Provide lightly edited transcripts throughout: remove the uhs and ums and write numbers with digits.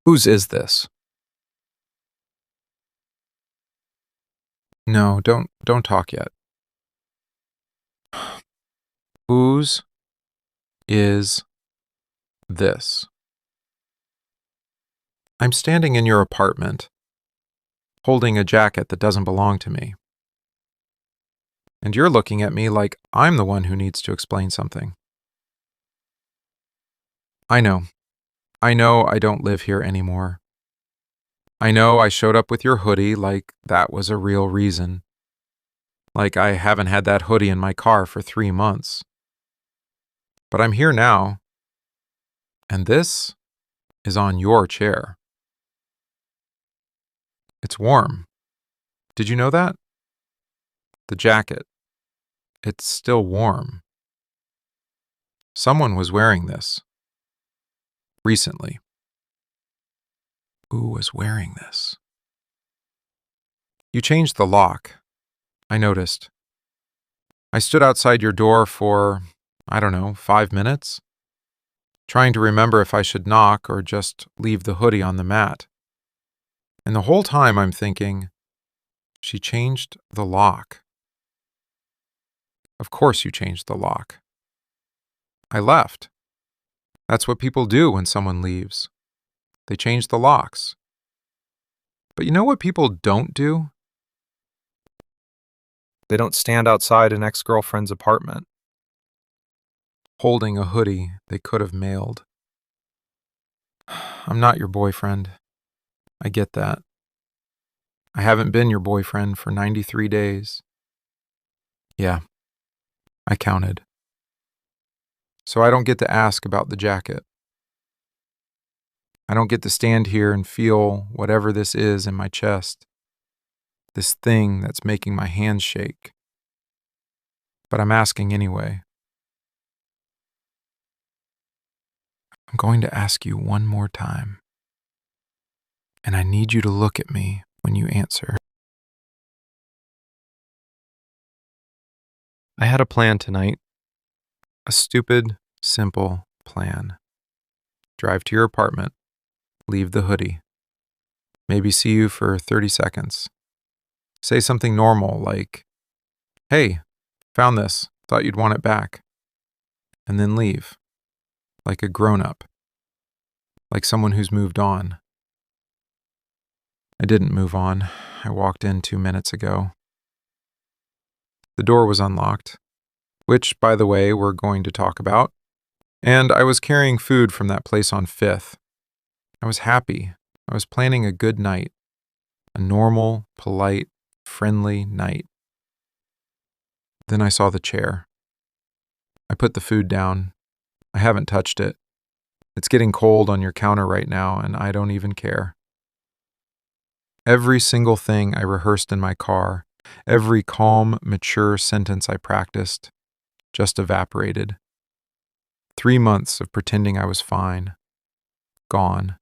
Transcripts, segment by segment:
Whose is this? No, don't talk yet. Whose is this? I'm standing in your apartment, holding a jacket that doesn't belong to me. And you're looking at me like I'm the one who needs to explain something. I know. I know I don't live here anymore. I know I showed up with your hoodie like that was a real reason. Like I haven't had that hoodie in my car for 3 months. But I'm here now, and this is on your chair. It's warm. Did you know that? The jacket. It's still warm. Someone was wearing this recently. Who was wearing this? You changed the lock. I noticed. I stood outside your door for, I don't know, 5 minutes, trying to remember if I should knock or just leave the hoodie on the mat. And the whole time I'm thinking, she changed the lock. Of course you changed the lock. I left. That's what people do when someone leaves. They change the locks. But you know what people don't do? They don't stand outside an ex-girlfriend's apartment, holding a hoodie they could have mailed. I'm not your boyfriend. I get that. I haven't been your boyfriend for 93 days. Yeah, I counted. So I don't get to ask about the jacket. I don't get to stand here and feel whatever this is in my chest, this thing that's making my hands shake. But I'm asking anyway. I'm going to ask you one more time. And I need you to look at me when you answer. I had a plan tonight. A stupid, simple plan. Drive to your apartment. Leave the hoodie. Maybe see you for 30 seconds. Say something normal like, "Hey, found this. Thought you'd want it back." And then leave. Like a grown-up. Like someone who's moved on. I didn't move on. I walked in 2 minutes ago. The door was unlocked, which, by the way, we're going to talk about. And I was carrying food from that place on 5th. I was happy. I was planning a good night. A normal, polite, friendly night. Then I saw the chair. I put the food down. I haven't touched it. It's getting cold on your counter right now, and I don't even care. Every single thing I rehearsed in my car, every calm, mature sentence I practiced, just evaporated. 3 months of pretending I was fine. Gone.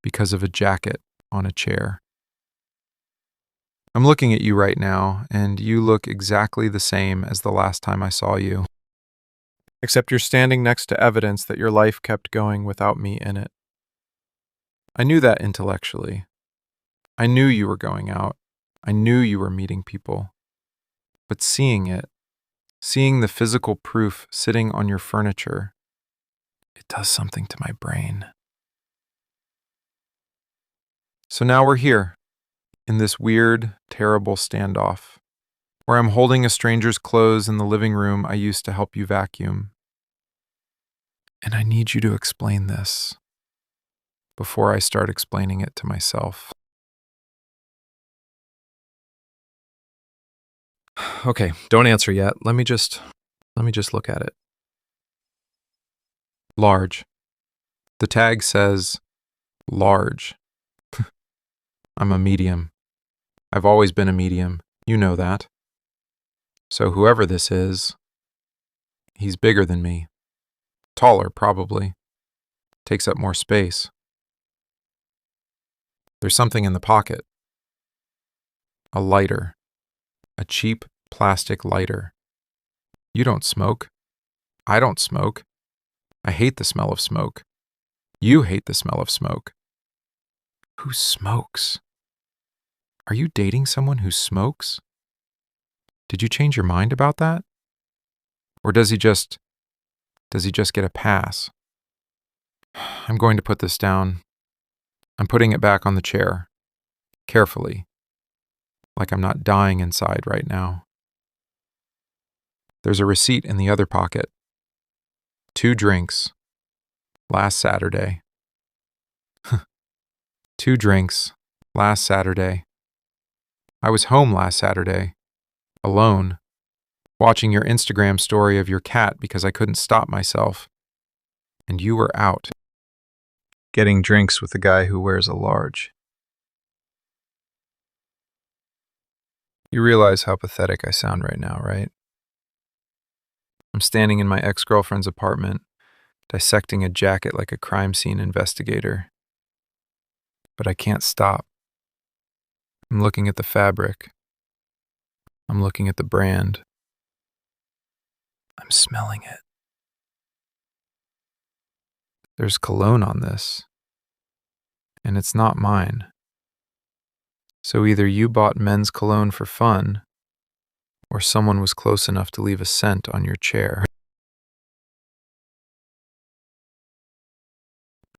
Because of a jacket on a chair. I'm looking at you right now, and you look exactly the same as the last time I saw you. Except you're standing next to evidence that your life kept going without me in it. I knew that intellectually. I knew you were going out. I knew you were meeting people. But seeing it, seeing the physical proof sitting on your furniture, it does something to my brain. So now we're here, in this weird, terrible standoff, where I'm holding a stranger's clothes in the living room I used to help you vacuum. And I need you to explain this before I start explaining it to myself. Okay, don't answer yet. Let me just look at it. Large. The tag says large. I'm a medium. I've always been a medium. You know that. So whoever this is, he's bigger than me. Taller, probably. Takes up more space. There's something in the pocket. A lighter. A cheap plastic lighter. You don't smoke. I don't smoke. I hate the smell of smoke. You hate the smell of smoke. Who smokes? Are you dating someone who smokes? Did you change your mind about that? Or does he just get a pass? I'm going to put this down. I'm putting it back on the chair, carefully, like I'm not dying inside right now. There's a receipt in the other pocket. 2 drinks, last Saturday. 2 drinks, last Saturday. I was home last Saturday, alone, watching your Instagram story of your cat because I couldn't stop myself. And you were out, getting drinks with the guy who wears a large. You realize how pathetic I sound right now, right? I'm standing in my ex-girlfriend's apartment, dissecting a jacket like a crime scene investigator. But I can't stop. I'm looking at the fabric. I'm looking at the brand. I'm smelling it. There's cologne on this, and it's not mine. So either you bought men's cologne for fun, or someone was close enough to leave a scent on your chair.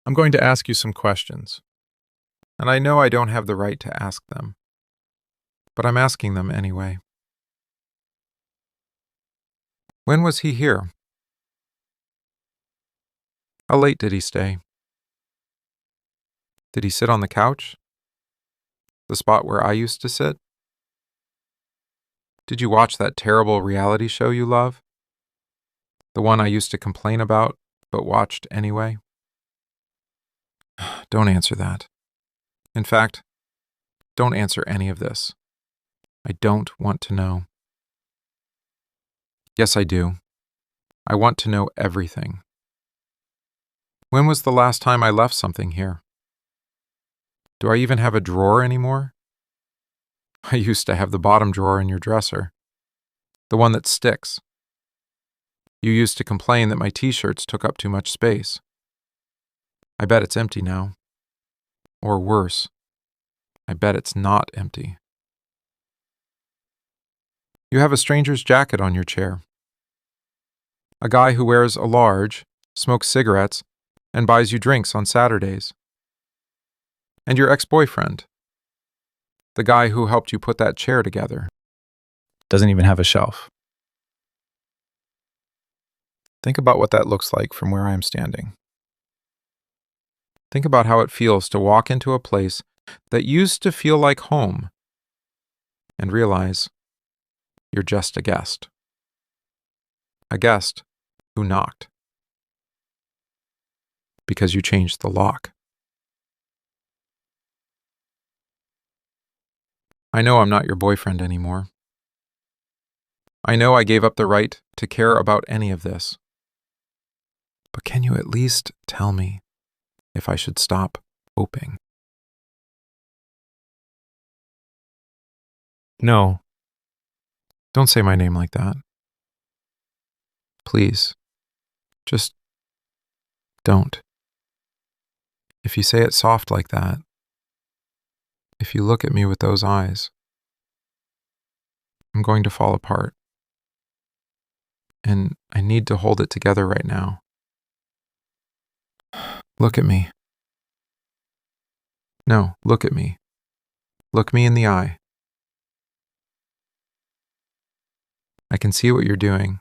I'm going to ask you some questions, and I know I don't have the right to ask them, but I'm asking them anyway. When was he here? How late did he stay? Did he sit on the couch? The spot where I used to sit? Did you watch that terrible reality show you love? The one I used to complain about, but watched anyway? Don't answer that. In fact, don't answer any of this. I don't want to know. Yes, I do. I want to know everything. When was the last time I left something here? Do I even have a drawer anymore? I used to have the bottom drawer in your dresser, the one that sticks. You used to complain that my t-shirts took up too much space. I bet it's empty now. Or worse, I bet it's not empty. You have a stranger's jacket on your chair. A guy who wears a large, smokes cigarettes, and buys you drinks on Saturdays. And your ex-boyfriend, the guy who helped you put that chair together, doesn't even have a shelf. Think about what that looks like from where I am standing. Think about how it feels to walk into a place that used to feel like home and realize you're just a guest. A guest who knocked because you changed the lock. I know I'm not your boyfriend anymore. I know I gave up the right to care about any of this. But can you at least tell me if I should stop hoping? No. Don't say my name like that. Please. Just don't. If you say it soft like that, if you look at me with those eyes, I'm going to fall apart. And I need to hold it together right now. Look at me. No, look at me. Look me in the eye. I can see what you're doing.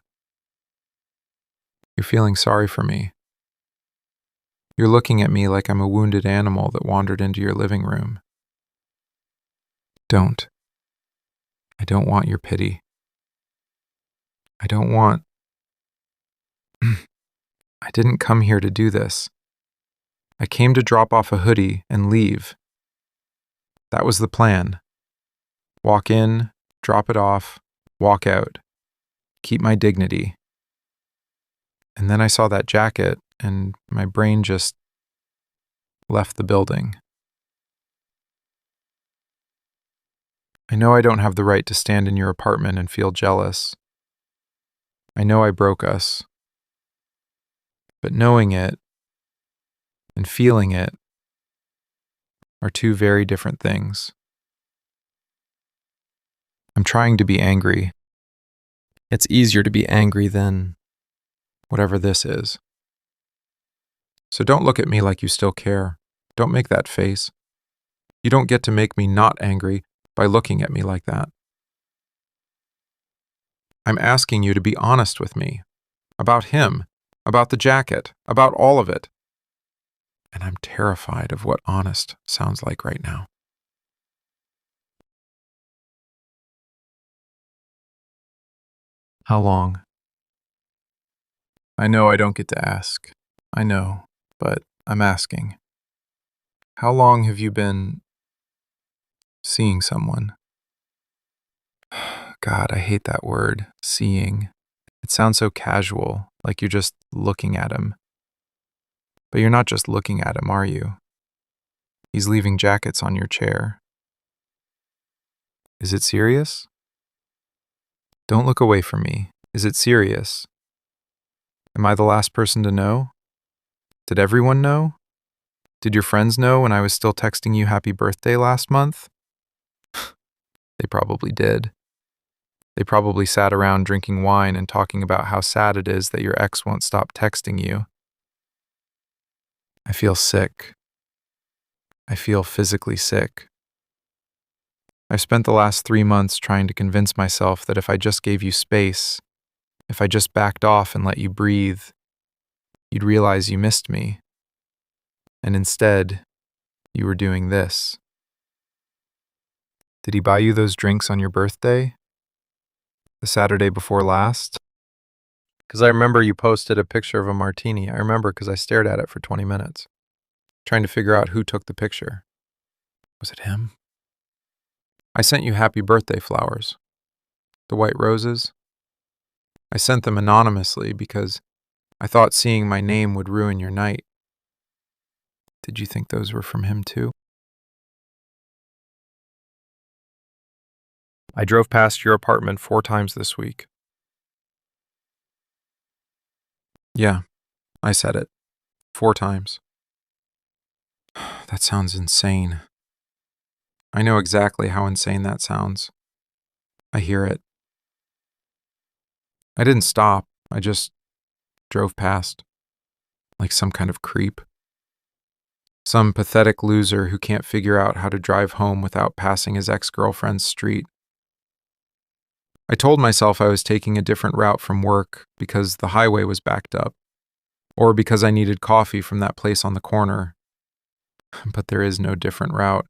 You're feeling sorry for me. You're looking at me like I'm a wounded animal that wandered into your living room. Don't. I don't want your pity. I don't want... I didn't come here to do this. I came to drop off a hoodie and leave. That was the plan. Walk in, drop it off, walk out. Keep my dignity. And then I saw that jacket, and my brain just left the building. I know I don't have the right to stand in your apartment and feel jealous. I know I broke us. But knowing it and feeling it are two very different things. I'm trying to be angry. It's easier to be angry than whatever this is. So don't look at me like you still care. Don't make that face. You don't get to make me not angry by looking at me like that. I'm asking you to be honest with me. About him, about the jacket, about all of it. And I'm terrified of what honest sounds like right now. How long? I know I don't get to ask. I know, but I'm asking. How long have you been seeing someone? God, I hate that word, seeing. It sounds so casual, like you're just looking at him. But you're not just looking at him, are you? He's leaving jackets on your chair. Is it serious? Don't look away from me. Is it serious? Am I the last person to know? Did everyone know? Did your friends know when I was still texting you happy birthday last month? They probably did. They probably sat around drinking wine and talking about how sad it is that your ex won't stop texting you. I feel sick. I feel physically sick. I've spent the last 3 months trying to convince myself that if I just gave you space, if I just backed off and let you breathe, you'd realize you missed me. And instead, you were doing this. Did he buy you those drinks on your birthday? The Saturday before last? Because I remember you posted a picture of a martini. I remember because I stared at it for 20 minutes, trying to figure out who took the picture. Was it him? I sent you happy birthday flowers. The white roses. I sent them anonymously because I thought seeing my name would ruin your night. Did you think those were from him too? I drove past your apartment 4 times this week. Yeah, I said it. 4 times. That sounds insane. I know exactly how insane that sounds. I hear it. I didn't stop. I just drove past. Like some kind of creep. Some pathetic loser who can't figure out how to drive home without passing his ex-girlfriend's street. I told myself I was taking a different route from work because the highway was backed up, or because I needed coffee from that place on the corner. But there is no different route.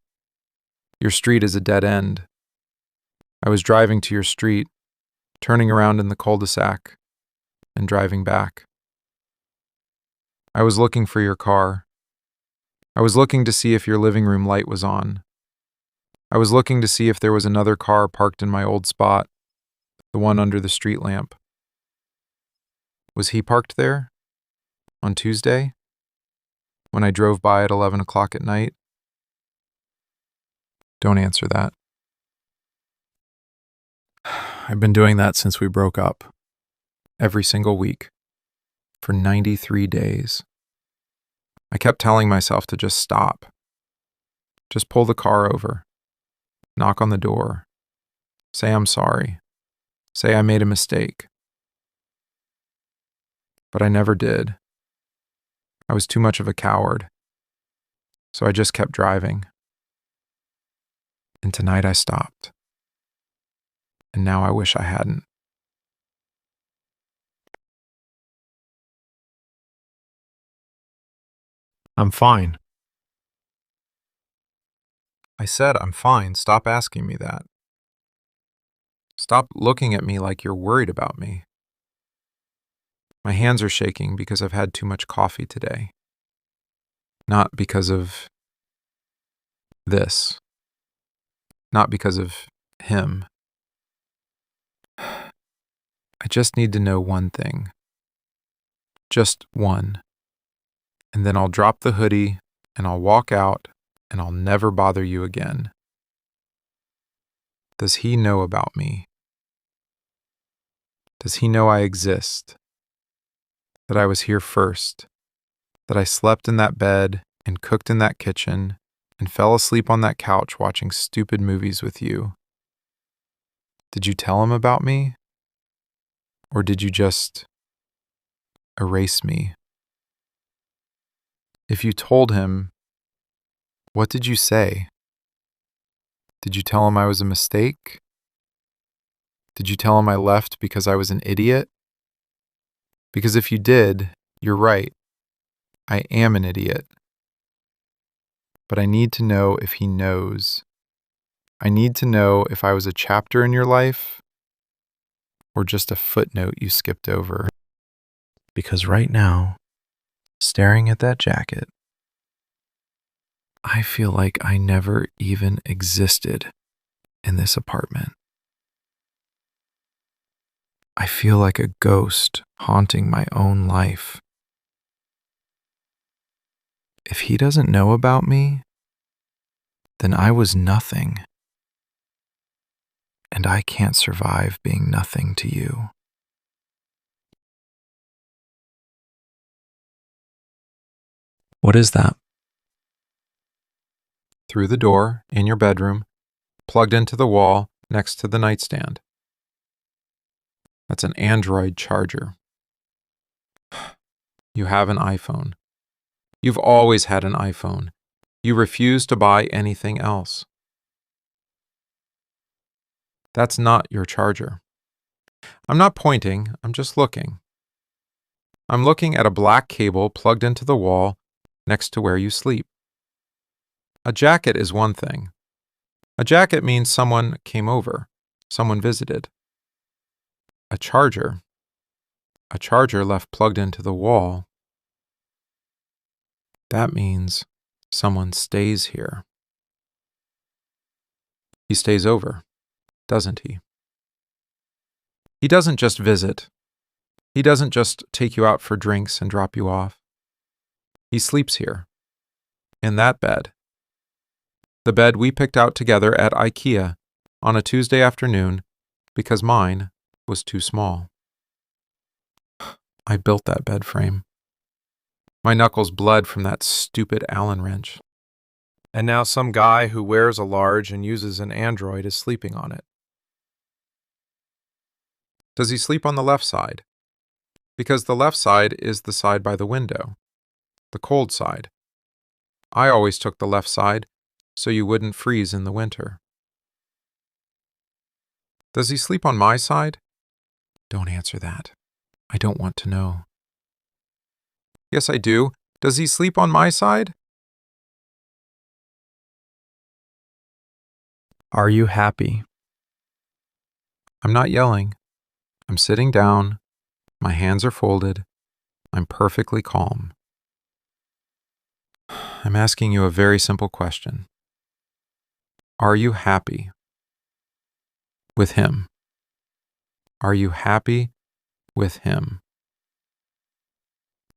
Your street is a dead end. I was driving to your street, turning around in the cul-de-sac, and driving back. I was looking for your car. I was looking to see if your living room light was on. I was looking to see if there was another car parked in my old spot, the one under the street lamp. Was he parked there? On Tuesday? When I drove by at 11 o'clock at night? Don't answer that. I've been doing that since we broke up. Every single week. For 93 days. I kept telling myself to just stop. Just pull the car over. Knock on the door. Say I'm sorry. Say I made a mistake. But I never did. I was too much of a coward. So I just kept driving. And tonight I stopped. And now I wish I hadn't. I'm fine. I said I'm fine. Stop asking me that. Stop looking at me like you're worried about me. My hands are shaking because I've had too much coffee today. Not because of this. Not because of him. I just need to know one thing. Just one. And then I'll drop the hoodie and I'll walk out and I'll never bother you again. Does he know about me? Does he know I exist? That I was here first? That I slept in that bed and cooked in that kitchen and fell asleep on that couch watching stupid movies with you. Did you tell him about me? Or did you just erase me? If you told him, what did you say? Did you tell him I was a mistake? Did you tell him I left because I was an idiot? Because if you did, you're right. I am an idiot. But I need to know if he knows. I need to know if I was a chapter in your life or just a footnote you skipped over. Because right now, staring at that jacket, I feel like I never even existed in this apartment. I feel like a ghost haunting my own life. If he doesn't know about me, then I was nothing. And I can't survive being nothing to you. What is that? Through the door, in your bedroom, plugged into the wall next to the nightstand. That's an Android charger. You have an iPhone. You've always had an iPhone. You refuse to buy anything else. That's not your charger. I'm not pointing, I'm just looking. I'm looking at a black cable plugged into the wall next to where you sleep. A jacket is one thing. A jacket means someone came over, someone visited. A charger left plugged into the wall, that means someone stays here. He stays over, doesn't he? He doesn't just visit. He doesn't just take you out for drinks and drop you off. He sleeps here, in that bed. The bed we picked out together at IKEA on a Tuesday afternoon because mine was too small. I built that bed frame. My knuckles bled from that stupid Allen wrench. And now some guy who wears a large and uses an Android is sleeping on it. Does he sleep on the left side? Because the left side is the side by the window, the cold side. I always took the left side so you wouldn't freeze in the winter. Does he sleep on my side? Don't answer that. I don't want to know. Yes, I do. Does he sleep on my side? Are you happy? I'm not yelling. I'm sitting down. My hands are folded. I'm perfectly calm. I'm asking you a very simple question. Are you happy with him? Are you happy with him?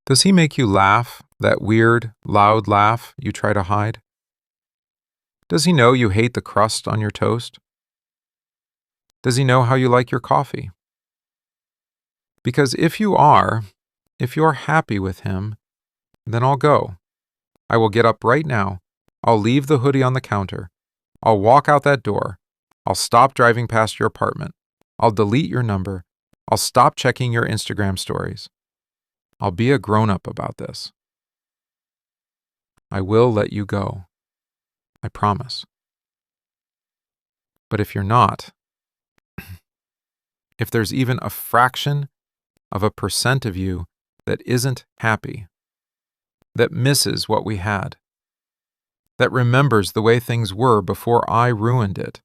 Does he make you laugh, that weird, loud laugh you try to hide? Does he know you hate the crust on your toast? Does he know how you like your coffee? Because if you're happy with him, then I'll go. I will get up right now. I'll leave the hoodie on the counter. I'll walk out that door. I'll stop driving past your apartment. I'll delete your number. I'll stop checking your Instagram stories. I'll be a grown-up about this. I will let you go. I promise. But if you're not, if there's even a fraction of a percent of you that isn't happy, that misses what we had, that remembers the way things were before I ruined it,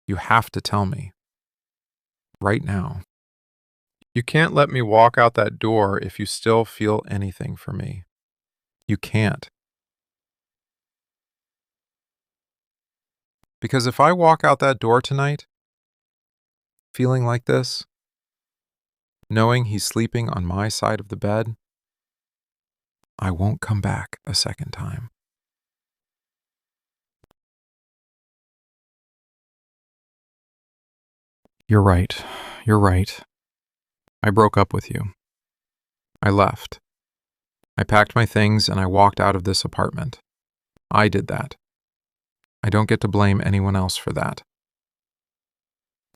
you have to tell me. Right now. You can't let me walk out that door if you still feel anything for me. You can't. Because if I walk out that door tonight, feeling like this, knowing he's sleeping on my side of the bed, I won't come back a second time. You're right. You're right. I broke up with you. I left. I packed my things and I walked out of this apartment. I did that. I don't get to blame anyone else for that.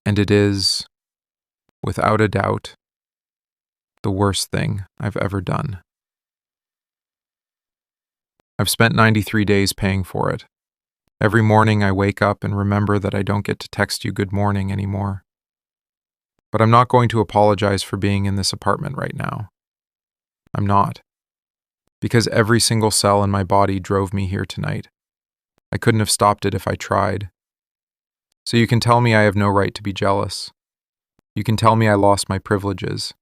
And it is, without a doubt, the worst thing I've ever done. I've spent 93 days paying for it. Every morning I wake up and remember that I don't get to text you good morning anymore. But I'm not going to apologize for being in this apartment right now. I'm not. Because every single cell in my body drove me here tonight. I couldn't have stopped it if I tried. So you can tell me I have no right to be jealous. You can tell me I lost my privileges.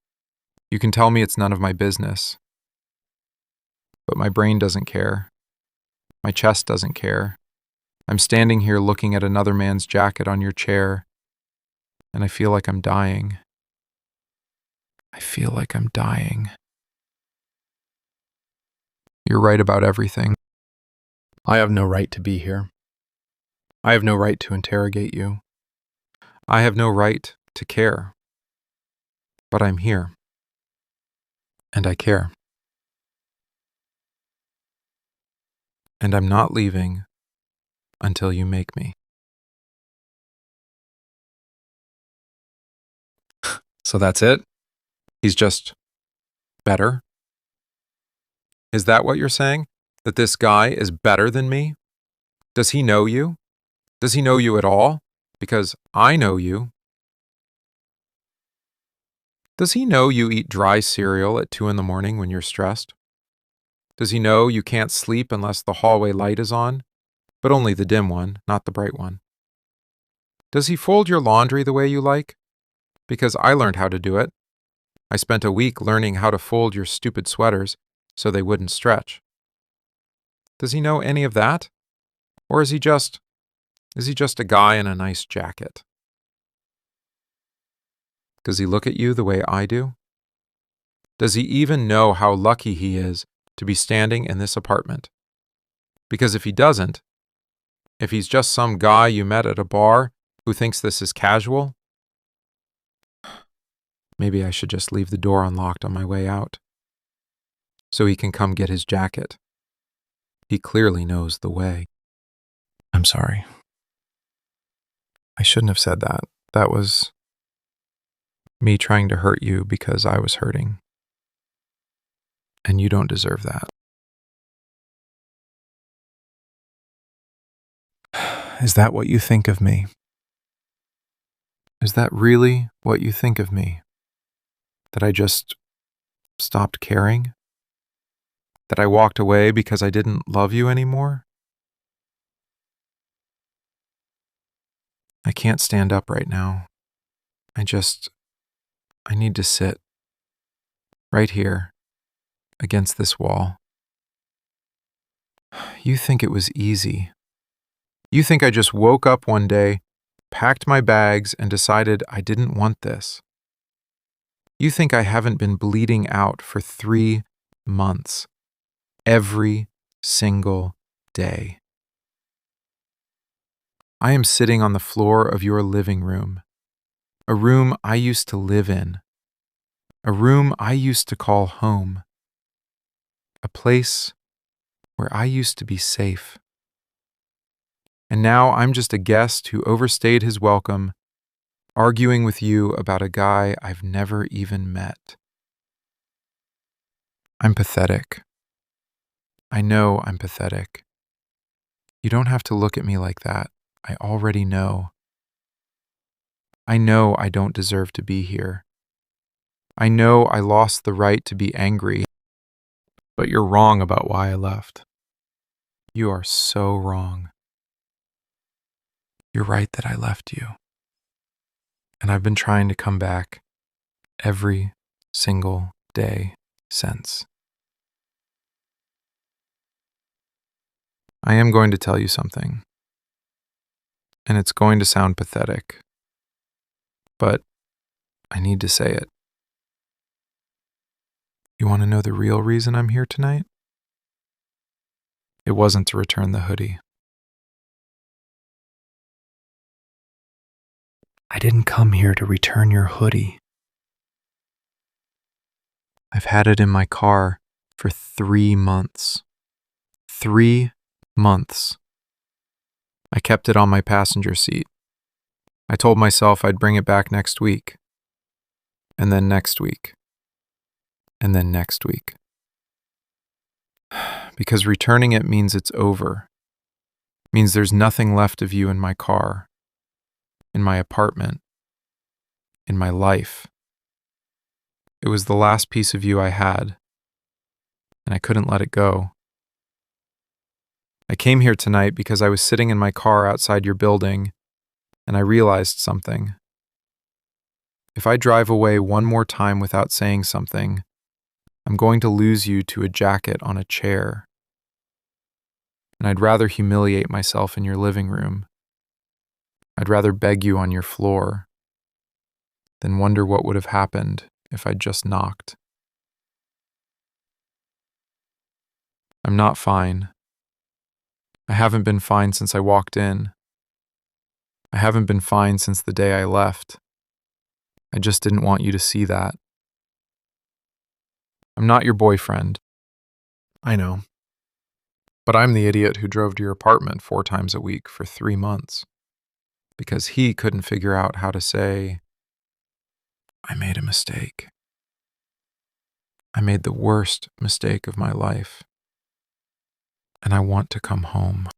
You can tell me it's none of my business. But my brain doesn't care. My chest doesn't care. I'm standing here looking at another man's jacket on your chair, and I feel like I'm dying. I feel like I'm dying. You're right about everything. I have no right to be here. I have no right to interrogate you. I have no right to care. But I'm here. And I care. And I'm not leaving until you make me. So that's it? He's just better? Is that what you're saying? That this guy is better than me? Does he know you? Does he know you at all? Because I know you. Does he know you eat dry cereal at 2 in the morning when you're stressed? Does he know you can't sleep unless the hallway light is on, but only the dim one, not the bright one? Does he fold your laundry the way you like? Because I learned how to do it. I spent a week learning how to fold your stupid sweaters so they wouldn't stretch. Does he know any of that? Or is he just a guy in a nice jacket? Does he look at you the way I do? Does he even know how lucky he is to be standing in this apartment? Because if he doesn't, if he's just some guy you met at a bar who thinks this is casual, maybe I should just leave the door unlocked on my way out, so he can come get his jacket. He clearly knows the way. I'm sorry. I shouldn't have said that. That was me trying to hurt you because I was hurting. And you don't deserve that. Is that what you think of me? Is that really what you think of me? That I just stopped caring? That I walked away because I didn't love you anymore? I can't stand up right now. I need to sit right here against this wall. You think it was easy. You think I just woke up one day, packed my bags, and decided I didn't want this. You think I haven't been bleeding out for 3 months, every single day. I am sitting on the floor of your living room, a room I used to live in, a room I used to call home, a place where I used to be safe. And now I'm just a guest who overstayed his welcome, arguing with you about a guy I've never even met. I'm pathetic. I know I'm pathetic. You don't have to look at me like that. I already know. I know I don't deserve to be here. I know I lost the right to be angry, but you're wrong about why I left. You are so wrong. You're right that I left you. And I've been trying to come back every single day since. I am going to tell you something, and it's going to sound pathetic, but I need to say it. You want to know the real reason I'm here tonight? It wasn't to return the hoodie. I didn't come here to return your hoodie. I've had it in my car for 3 months. 3 Months. I kept it on my passenger seat. I told myself I'd bring it back next week. And then next week. And then next week. Because returning it means it's over. Means there's nothing left of you in my car, in my apartment, in my life. It was the last piece of you I had, and I couldn't let it go. I came here tonight because I was sitting in my car outside your building, and I realized something. If I drive away one more time without saying something, I'm going to lose you to a jacket on a chair. And I'd rather humiliate myself in your living room. I'd rather beg you on your floor than wonder what would have happened if I'd just knocked. I'm not fine. I haven't been fine since I walked in. I haven't been fine since the day I left. I just didn't want you to see that. I'm not your boyfriend. I know. But I'm the idiot who drove to your apartment 4 times a week for 3 months. Because he couldn't figure out how to say, I made a mistake. I made the worst mistake of my life. And I want to come home.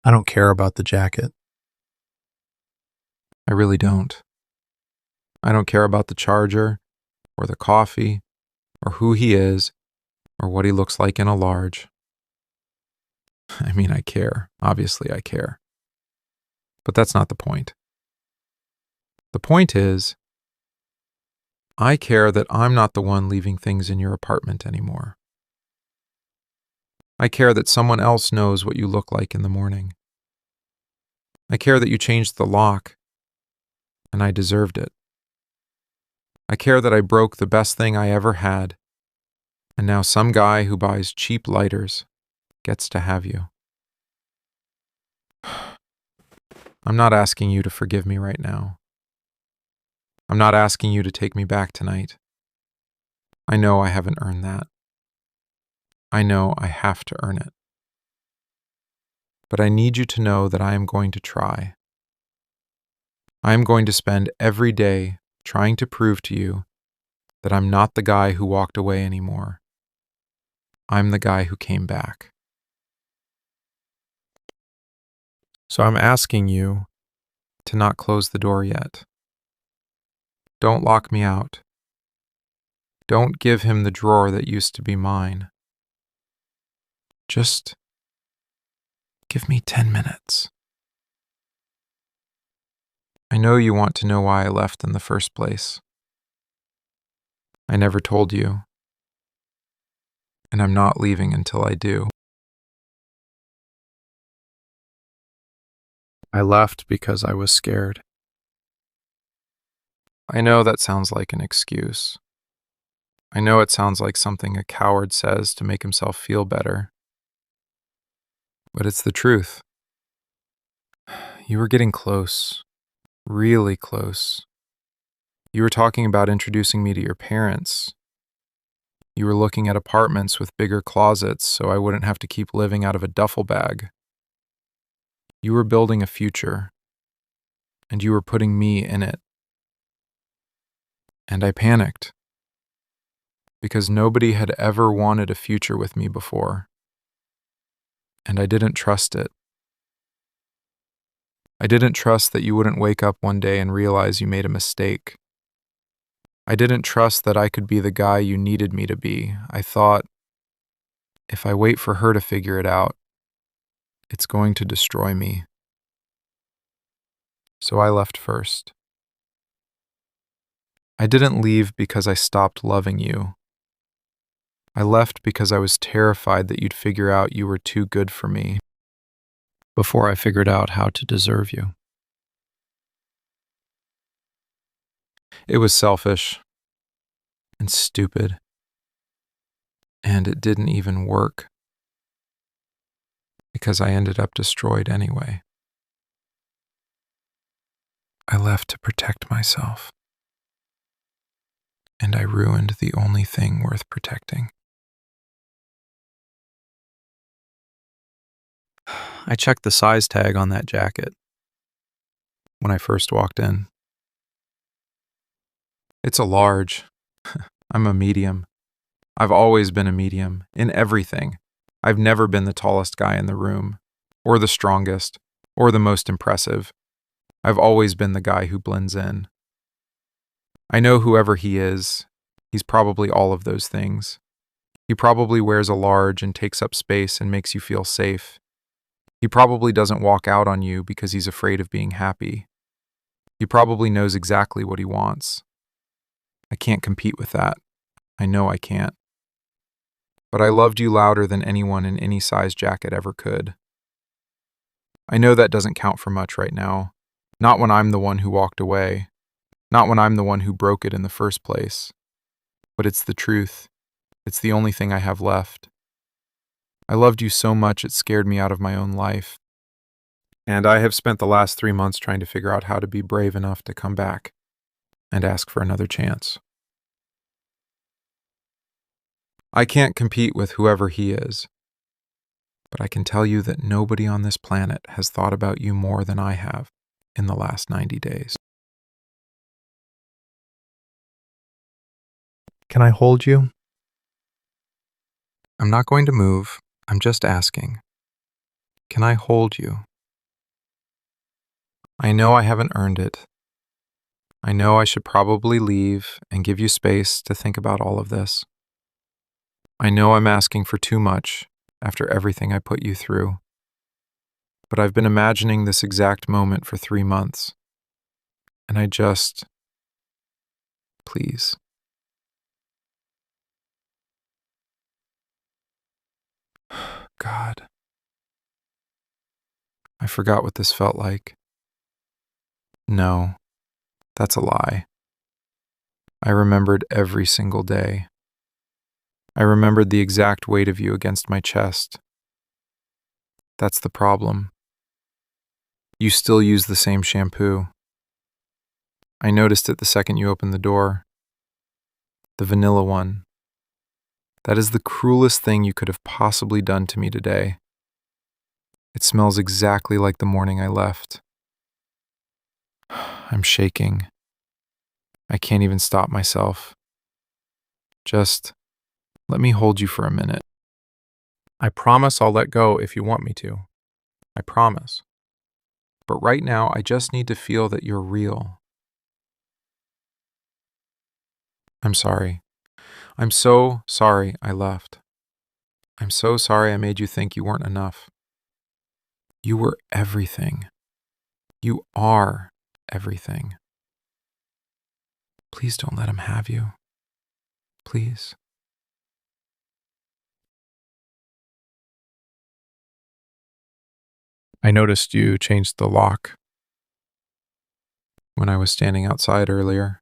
I don't care about the jacket. I really don't. I don't care about the charger, or the coffee, or who he is, or what he looks like in a large. I mean, I care. Obviously, I care. But that's not the point. The point is, I care that I'm not the one leaving things in your apartment anymore. I care that someone else knows what you look like in the morning. I care that you changed the lock, and I deserved it. I care that I broke the best thing I ever had, and now some guy who buys cheap lighters gets to have you. I'm not asking you to forgive me right now. I'm not asking you to take me back tonight. I know I haven't earned that. I know I have to earn it. But I need you to know that I am going to try. I am going to spend every day trying to prove to you that I'm not the guy who walked away anymore. I'm the guy who came back. So I'm asking you to not close the door yet. Don't lock me out. Don't give him the drawer that used to be mine. Just give me 10 minutes. I know you want to know why I left in the first place. I never told you, and I'm not leaving until I do. I left because I was scared. I know that sounds like an excuse. I know it sounds like something a coward says to make himself feel better. But it's the truth. You were getting close, really close. You were talking about introducing me to your parents. You were looking at apartments with bigger closets so I wouldn't have to keep living out of a duffel bag. You were building a future, and you were putting me in it. And I panicked, because nobody had ever wanted a future with me before, and I didn't trust it. I didn't trust that you wouldn't wake up one day and realize you made a mistake. I didn't trust that I could be the guy you needed me to be. I thought, if I wait for her to figure it out, it's going to destroy me. So I left first. I didn't leave because I stopped loving you. I left because I was terrified that you'd figure out you were too good for me before I figured out how to deserve you. It was selfish and stupid, and it didn't even work because I ended up destroyed anyway. I left to protect myself, and I ruined the only thing worth protecting. I checked the size tag on that jacket when I first walked in. It's a large. I'm a medium. I've always been a medium in everything. I've never been the tallest guy in the room, or the strongest, or the most impressive. I've always been the guy who blends in. I know whoever he is, he's probably all of those things. He probably wears a large and takes up space and makes you feel safe. He probably doesn't walk out on you because he's afraid of being happy. He probably knows exactly what he wants. I can't compete with that. I know I can't. But I loved you louder than anyone in any size jacket ever could. I know that doesn't count for much right now. Not when I'm the one who walked away. Not when I'm the one who broke it in the first place. But it's the truth. It's the only thing I have left. I loved you so much it scared me out of my own life. And I have spent the last 3 months trying to figure out how to be brave enough to come back and ask for another chance. I can't compete with whoever he is, but I can tell you that nobody on this planet has thought about you more than I have in the last 90 days. Can I hold you? I'm not going to move. I'm just asking. Can I hold you? I know I haven't earned it. I know I should probably leave and give you space to think about all of this. I know I'm asking for too much after everything I put you through. But I've been imagining this exact moment for 3 months. And please. God. I forgot what this felt like. No, that's a lie. I remembered every single day. I remembered the exact weight of you against my chest. That's the problem. You still use the same shampoo. I noticed it the second you opened the door. The vanilla one. That is the cruelest thing you could have possibly done to me today. It smells exactly like the morning I left. I'm shaking. I can't even stop myself. Just let me hold you for a minute. I promise I'll let go if you want me to. I promise. But right now, I just need to feel that you're real. I'm sorry. I'm so sorry I left. I'm so sorry I made you think you weren't enough. You were everything. You are everything. Please don't let him have you. Please. I noticed you changed the lock when I was standing outside earlier.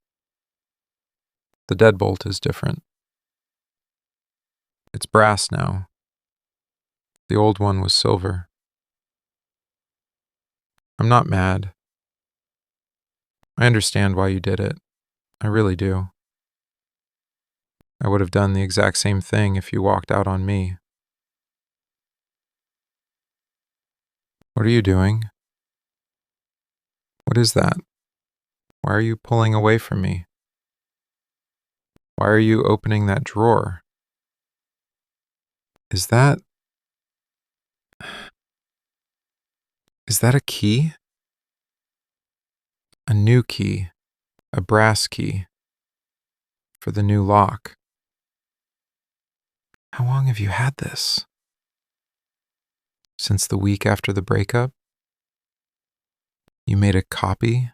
The deadbolt is different. It's brass now. The old one was silver. I'm not mad. I understand why you did it. I really do. I would have done the exact same thing if you walked out on me. What are you doing? What is that? Why are you pulling away from me? Why are you opening that drawer? Is that a key? A new key, a brass key, for the new lock. How long have you had this? Since the week after the breakup? You made a copy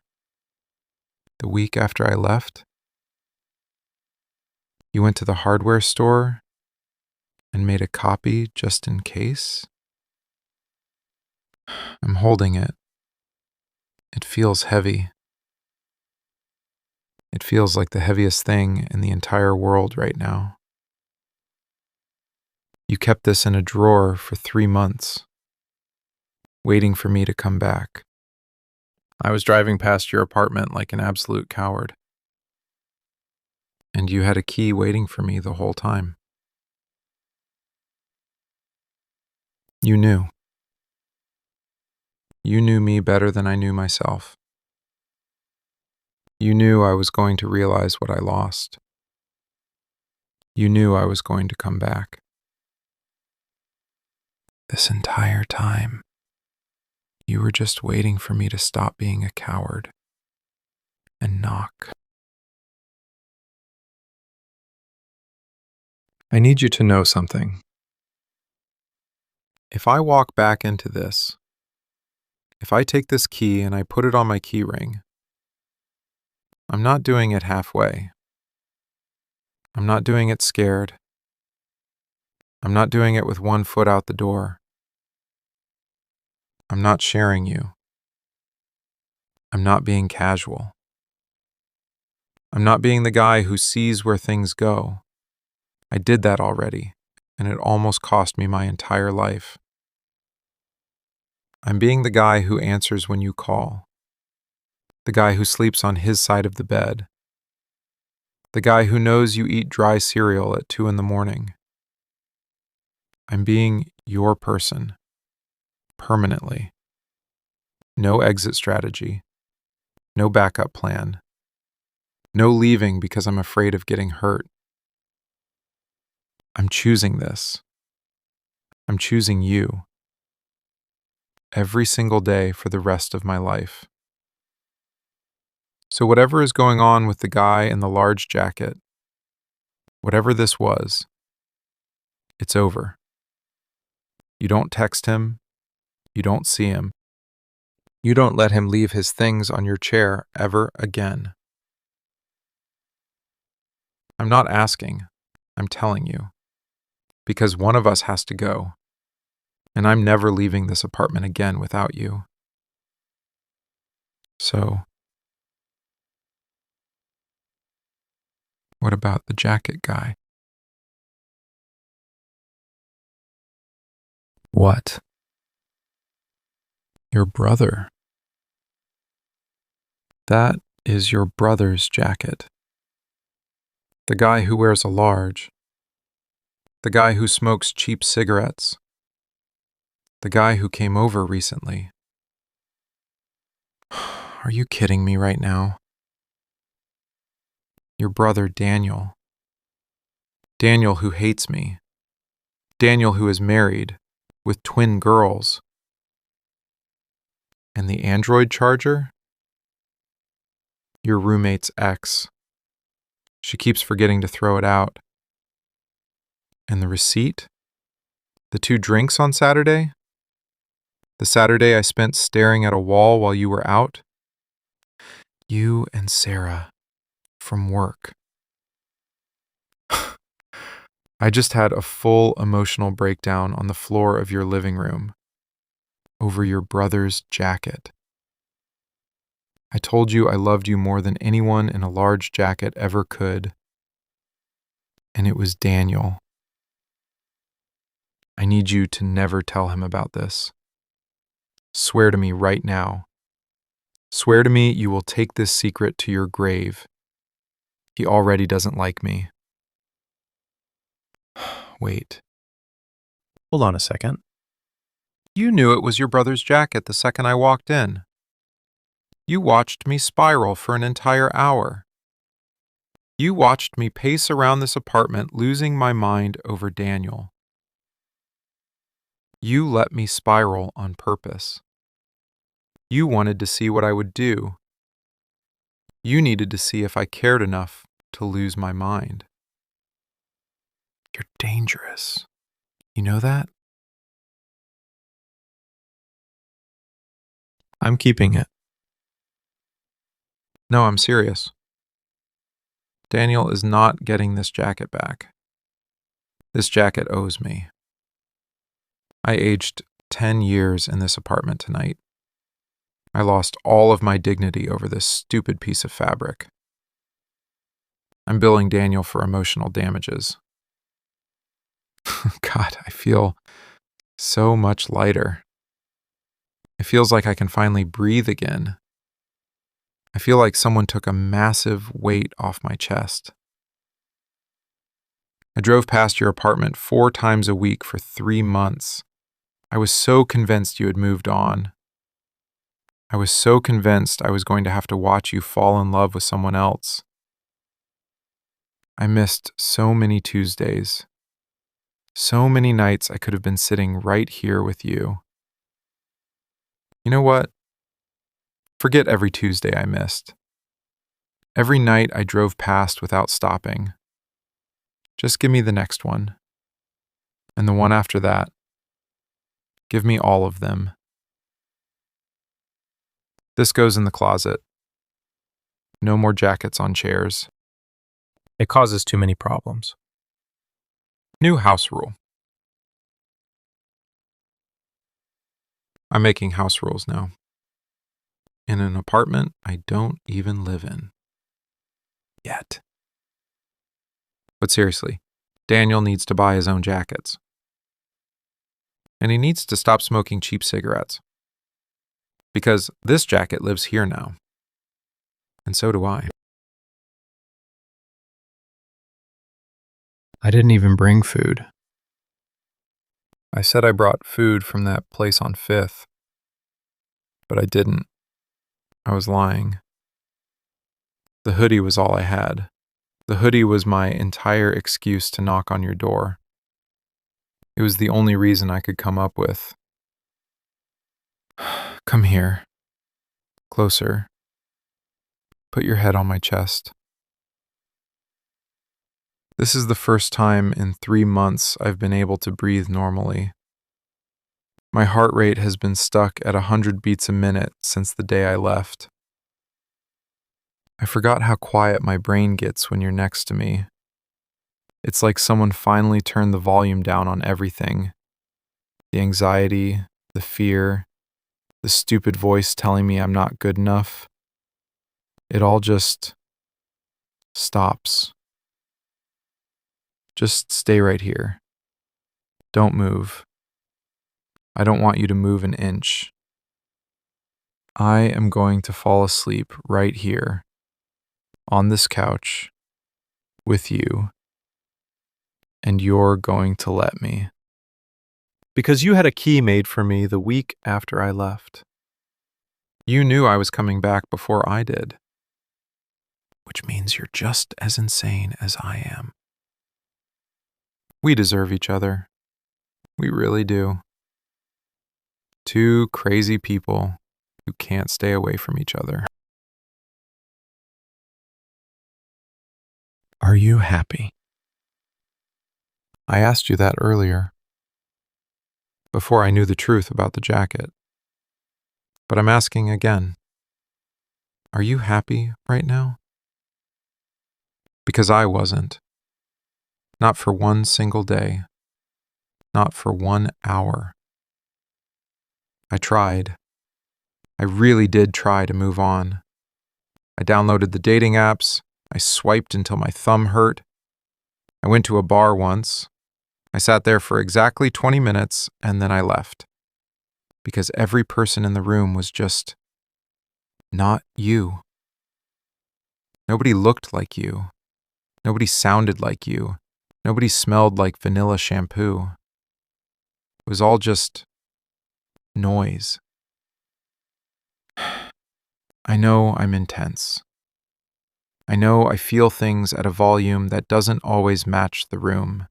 the week after I left? You went to the hardware store and made a copy just in case? I'm holding it. It feels heavy. It feels like the heaviest thing in the entire world right now. You kept this in a drawer for 3 months, waiting for me to come back. I was driving past your apartment like an absolute coward. And you had a key waiting for me the whole time. You knew. You knew me better than I knew myself. You knew I was going to realize what I lost. You knew I was going to come back. This entire time, you were just waiting for me to stop being a coward and knock. I need you to know something. If I walk back into this, if I take this key and I put it on my key ring, I'm not doing it halfway. I'm not doing it scared. I'm not doing it with one foot out the door. I'm not sharing you. I'm not being casual. I'm not being the guy who sees where things go. I did that already, and it almost cost me my entire life. I'm being the guy who answers when you call. The guy who sleeps on his side of the bed. The guy who knows you eat dry cereal at 2 a.m. I'm being your person. Permanently. No exit strategy. No backup plan. No leaving because I'm afraid of getting hurt. I'm choosing this. I'm choosing you. Every single day for the rest of my life. So whatever is going on with the guy in the large jacket, whatever this was, it's over. You don't text him. You don't see him. You don't let him leave his things on your chair ever again. I'm not asking. I'm telling you. Because one of us has to go. And I'm never leaving this apartment again without you. So, what about the jacket guy? What? Your brother. That is your brother's jacket. The guy who wears a large. The guy who smokes cheap cigarettes. The guy who came over recently. Are you kidding me right now? Your brother Daniel. Daniel who hates me. Daniel who is married with twin girls. And the Android charger? Your roommate's ex. She keeps forgetting to throw it out. And the receipt? The 2 drinks on Saturday? The Saturday I spent staring at a wall while you were out? You and Sarah from work. I just had a full emotional breakdown on the floor of your living room over your brother's jacket. I told you I loved you more than anyone in a large jacket ever could. And it was Daniel. I need you to never tell him about this. Swear to me right now. Swear to me you will take this secret to your grave. He already doesn't like me. Wait. Hold on a second. You knew it was your brother's jacket the second I walked in. You watched me spiral for an entire hour. You watched me pace around this apartment losing my mind over Daniel. You let me spiral on purpose. You wanted to see what I would do. You needed to see if I cared enough to lose my mind. You're dangerous. You know that? I'm keeping it. No, I'm serious. Daniel is not getting this jacket back. This jacket owes me. I aged 10 years in this apartment tonight. I lost all of my dignity over this stupid piece of fabric. I'm billing Daniel for emotional damages. God, I feel so much lighter. It feels like I can finally breathe again. I feel like someone took a massive weight off my chest. I drove past your apartment 4 times a week for 3 months. I was so convinced you had moved on. I was so convinced I was going to have to watch you fall in love with someone else. I missed so many Tuesdays, so many nights I could have been sitting right here with you. You know what? Forget every Tuesday I missed. Every night I drove past without stopping. Just give me the next one. And the one after that. Give me all of them. This goes in the closet. No more jackets on chairs. It causes too many problems. New house rule. I'm making house rules now. In an apartment I don't even live in. Yet. But seriously, Daniel needs to buy his own jackets. And he needs to stop smoking cheap cigarettes. Because this jacket lives here now. And so do I. I didn't even bring food. I said I brought food from that place on 5th. But I didn't. I was lying. The hoodie was all I had. The hoodie was my entire excuse to knock on your door. It was the only reason I could come up with. Come here. Closer. Put your head on my chest. This is the first time in 3 months I've been able to breathe normally. My heart rate has been stuck at 100 beats a minute since the day I left. I forgot how quiet my brain gets when you're next to me. It's like someone finally turned the volume down on everything. The anxiety, the fear, the stupid voice telling me I'm not good enough. It all just stops. Just stay right here. Don't move. I don't want you to move an inch. I am going to fall asleep right here, on this couch, with you, and you're going to let me. Because you had a key made for me the week after I left. You knew I was coming back before I did. Which means you're just as insane as I am. We deserve each other. We really do. Two crazy people who can't stay away from each other. Are you happy? I asked you that earlier, before I knew the truth about the jacket. But I'm asking again. Are you happy right now? Because I wasn't. Not for one single day. Not for 1 hour. I tried. I really did try to move on. I downloaded the dating apps. I swiped until my thumb hurt. I went to a bar once. I sat there for exactly 20 minutes and then I left. Because every person in the room was just not you. Nobody looked like you. Nobody sounded like you. Nobody smelled like vanilla shampoo. It was all just noise. I know I'm intense. I know I feel things at a volume that doesn't always match the room.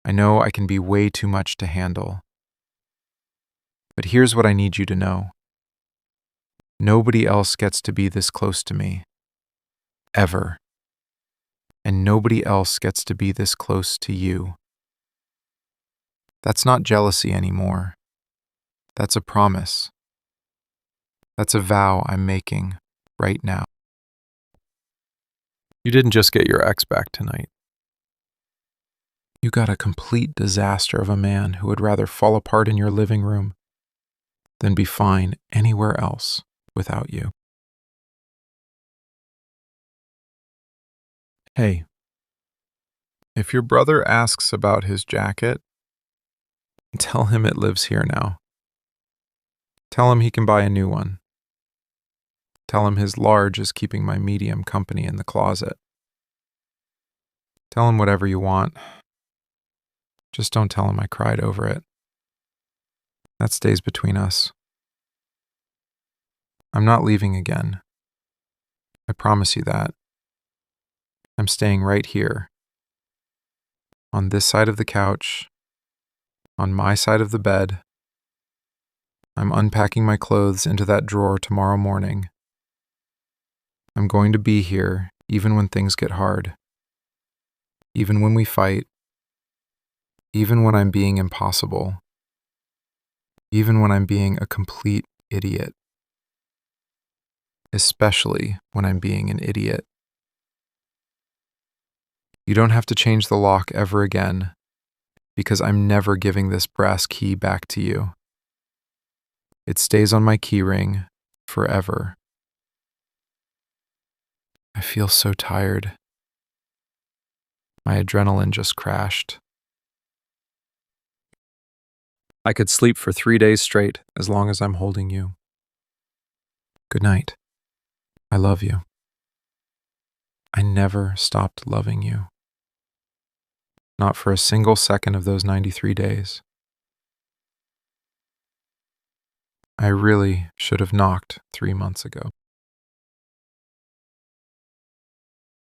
I know I can be way too much to handle. But here's what I need you to know. Nobody else gets to be this close to me. Ever. And nobody else gets to be this close to you. That's not jealousy anymore. That's a promise. That's a vow I'm making right now. You didn't just get your ex back tonight. You got a complete disaster of a man who would rather fall apart in your living room than be fine anywhere else without you. Hey, if your brother asks about his jacket, tell him it lives here now. Tell him he can buy a new one. Tell him his large is keeping my medium company in the closet. Tell him whatever you want. Just don't tell him I cried over it. That stays between us. I'm not leaving again. I promise you that. I'm staying right here, on this side of the couch, on my side of the bed. I'm unpacking my clothes into that drawer tomorrow morning. I'm going to be here even when things get hard, even when we fight, even when I'm being impossible, even when I'm being a complete idiot, especially when I'm being an idiot. You don't have to change the lock ever again, because I'm never giving this brass key back to you. It stays on my key ring forever. I feel so tired. My adrenaline just crashed. I could sleep for 3 days straight as long as I'm holding you. Good night. I love you. I never stopped loving you. Not for a single second of those 93 days. I really should have knocked 3 months ago.